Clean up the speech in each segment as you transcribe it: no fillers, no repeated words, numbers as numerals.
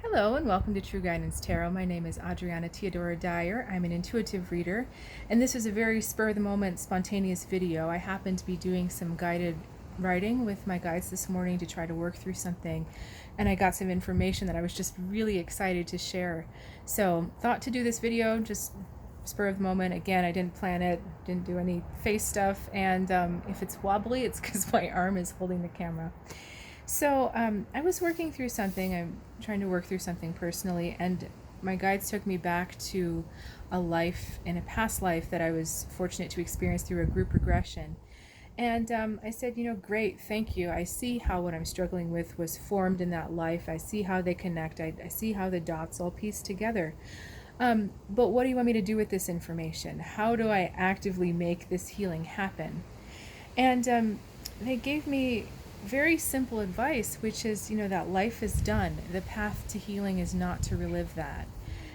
Hello and welcome to True Guidance Tarot. My name is Adriana Theodora Dyer. I'm an intuitive reader, and this is a very spur-of-the-moment, spontaneous video. I happened to be doing some guided writing with my guides this morning to try to work through something, and I got some information that I was just really excited to share. So, thought to do this video, just spur of the moment. Again, I didn't plan it, didn't do any face stuff, and if it's wobbly, it's because my arm is holding the camera. So I was working through something. I'm trying to work through something personally, and my guides took me back to a life in a past life that I was fortunate to experience through a group regression. And I said, great, thank you. I see how what I'm struggling with was formed in that life. I see how they connect. I see how the dots all piece together. But what do you want me to do with this information? How do I actively make this healing happen? And they gave me very simple advice, which is, that life is done. The path to healing is not to relive that.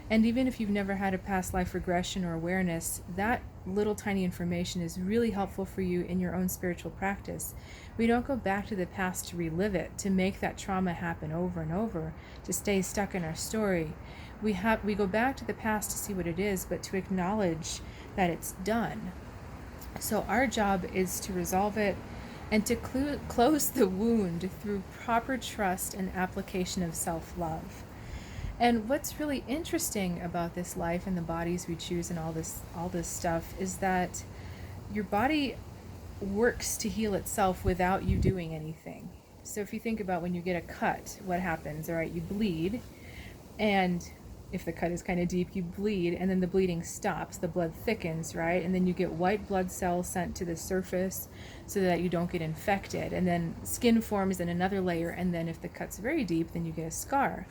And even if you've never had a past life regression or awareness, that little tiny information is really helpful for you in your own spiritual practice. We don't go back to the past to relive it, to make that trauma happen over and over, to stay stuck in our story. We go back to the past to see what it is, but to acknowledge that it's done. So our job is to resolve it and to close the wound through proper trust and application of self-love. And what's really interesting about this life and the bodies we choose and all this stuff is that your body works to heal itself without you doing anything. So if you think about when you get a cut, what happens? All right, you bleed, and if the cut is kind of deep, you bleed, and then the bleeding stops, the blood thickens, right? And then you get white blood cells sent to the surface so that you don't get infected. And then skin forms in another layer, and then if the cut's very deep, then you get a scar.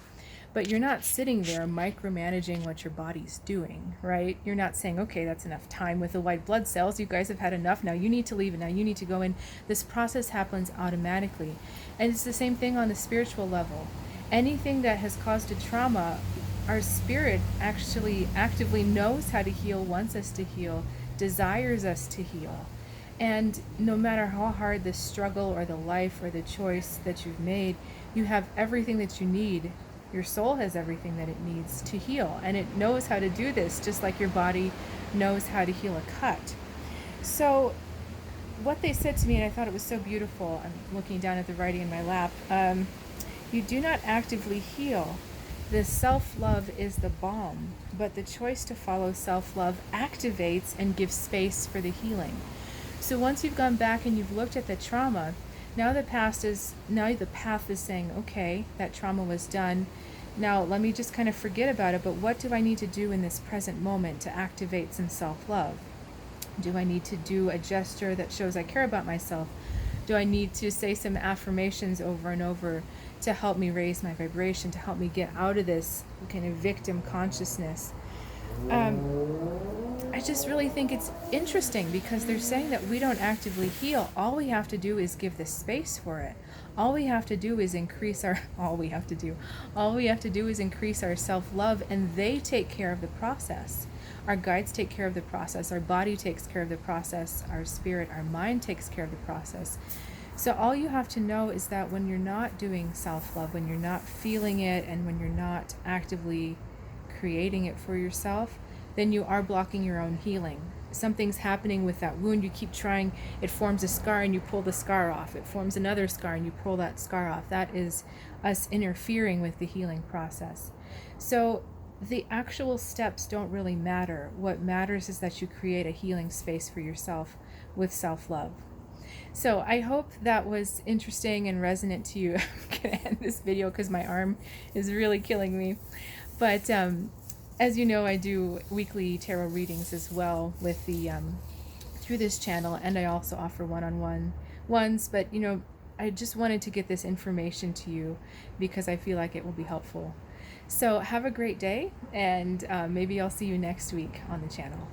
But you're not sitting there micromanaging what your body's doing, right? You're not saying, okay, that's enough time with the white blood cells. You guys have had enough. Now you need to leave, and now you need to go in. This process happens automatically. And it's the same thing on the spiritual level. Anything that has caused a trauma, our spirit actually actively knows how to heal, wants us to heal, desires us to heal. And no matter how hard the struggle or the life or the choice that you've made, you have everything that you need. Your soul has everything that it needs to heal. And it knows how to do this, just like your body knows how to heal a cut. So what they said to me, and I thought it was so beautiful, I'm looking down at the writing in my lap, you do not actively heal. The self-love is the balm, but the choice to follow self-love activates and gives space for the healing. So once you've gone back and you've looked at the trauma, now the path is saying, okay, that trauma was done. Now let me just kind of forget about it, but what do I need to do in this present moment to activate some self-love? Do I need to do a gesture that shows I care about myself? Do I need to say some affirmations over and over to help me raise my vibration, to help me get out of this kind of victim consciousness? I just really think it's interesting because they're saying that we don't actively heal. All we have to do is give the space for it. All we have to do is increase our self-love, and they take care of the process. Our guides take care of the process. Our body takes care of the process. Our spirit, our mind takes care of the process. So all you have to know is that when you're not doing self-love, when you're not feeling it, and when you're not actively creating it for yourself, then you are blocking your own healing. Something's happening with that wound. You keep trying, it forms a scar and you pull the scar off. It forms another scar and you pull that scar off. That is us interfering with the healing process. So the actual steps don't really matter. What matters is that you create a healing space for yourself with self-love. So I hope that was interesting and resonant to you. I'm going to end this video because my arm is really killing me. But as you know, I do weekly tarot readings as well with the through this channel, and I also offer one-on-one ones. But I just wanted to get this information to you because I feel like it will be helpful. So have a great day, and maybe I'll see you next week on the channel.